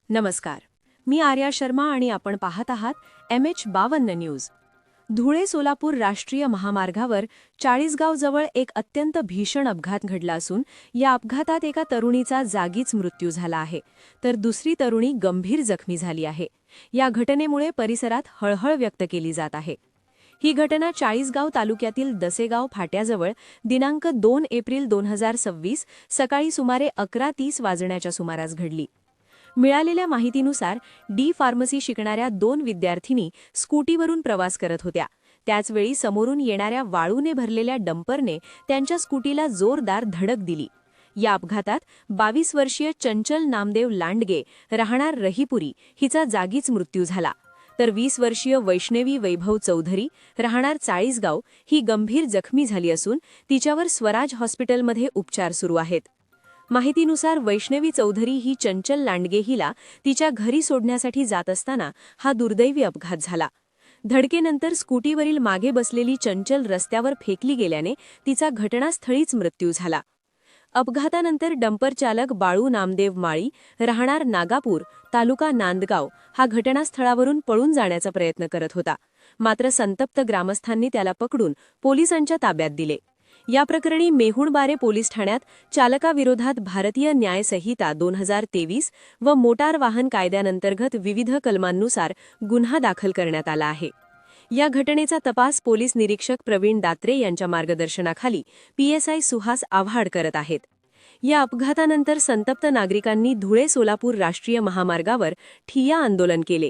नमस्कार, मी आर्या शर्मा आणि आपण पाहत आहात MH52 न्यूज. धुळे सोलापूर राष्ट्रीय महामार्गावर चाळीसगावजवळ एक अत्यंत भीषण अपघात घडला असून या अपघातात एका तरुणीचा जागीच मृत्यू झाला आहे, तर दुसरी तरुणी गंभीर जखमी झाली आहे. या घटनेमुळे परिसरात हळहळ व्यक्त केली जात आहे. ही घटना चाळीसगाव तालुक्यातील दसेगाव फाट्याजवळ दिनांक 2 एप्रिल 2026 सकाळी सुमारे 11:30 वाजण्याच्या सुमारास घडली. मिळालेल्या माहितीनुसार फार्मसी शिकणाऱ्या 2 विद्यार्थिनी स्कूटीवरून प्रवास करत होत्या. त्याचवेळी समोरून येणाऱ्या वाळूने भरलेल्या डंपरने त्यांच्या स्कूटीला जोरदार धडक दिली. या अपघातात 22 वर्षीय चंचल नामदेव लांडगे राहणार रहीपुरी हिचा जागीच मृत्यू झाला, तर 20 वर्षीय वैष्णवी वैभव चौधरी राहणार चाळीसगाव ही गंभीर जखमी झाली असून तिच्यावर स्वराज हॉस्पिटलमध्ये उपचार सुरू आहेत. माहितीनुसार वैष्णवी चौधरी ही चंचल लांडगे हिला तिच्या घरी सोडण्यासाठी जात असताना हा दुर्दैवी अपघात झाला. धडकेनंतर स्कूटीवरील मागे बसलेली चंचल रस्त्यावर फेकली गेल्याने तिचा घटनास्थळीच मृत्यू झाला. अपघातानंतर डंपर चालक बाळू नामदेव माळी राहणार नागापूर तालुका नांदगाव हा घटनास्थळावरून पळून जाण्याचा प्रयत्न करत होता, मात्र संतप्त ग्रामस्थांनी त्याला पकडून पोलिसांच्या ताब्यात दिले. या प्रकरणी मेहुणबारे पोलीस ठाण्यात चालकाविरोधात भारतीय न्याय संहिता 2023 व मोटार वाहन कायद्याअंतर्गत विविध कलमांनुसार गुन्हा दाखल करण्यात आला आहे. या घटनेचा तपास पोलीस निरीक्षक प्रवीण दात्रे यांच्या मार्गदर्शनाखाली PSI सुहास आव्हाड करत आहेत. या अपघातानंतर संतप्त नागरिकांनी धुळे सोलापूर राष्ट्रीय महामार्गावर ठिय्या आंदोलन केले.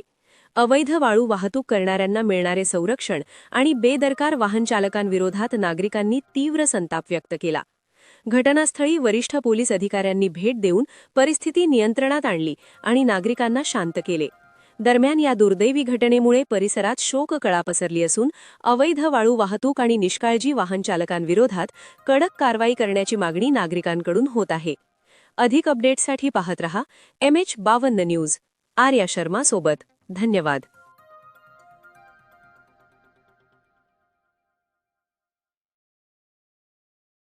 अवैध वाळू वाहतूक करणाऱ्यांना मिळणारे संरक्षण आणि बेदरकार वाहन चालकांविरोधात नागरिकांनी तीव्र संताप व्यक्त केला. घटनास्थळी वरिष्ठ पोलीस अधिकाऱ्यांनी भेट देऊन परिस्थिती नियंत्रणात आणली आणि नागरिकांना शांत केले. दरम्यान या दुर्दैवी घटनेमुळे परिसरात शोककळा पसरली असून अवैध वाळू वाहतूक आणि निष्काळजी वाहन चालकांविरोधात कडक कारवाई करण्याची मागणी नागरिकांकडून होत आहे. अधिक अपडेट्ससाठी पाहत रहा MH52 न्यूज. आर्या शर्मा सोबत. धन्यवाद.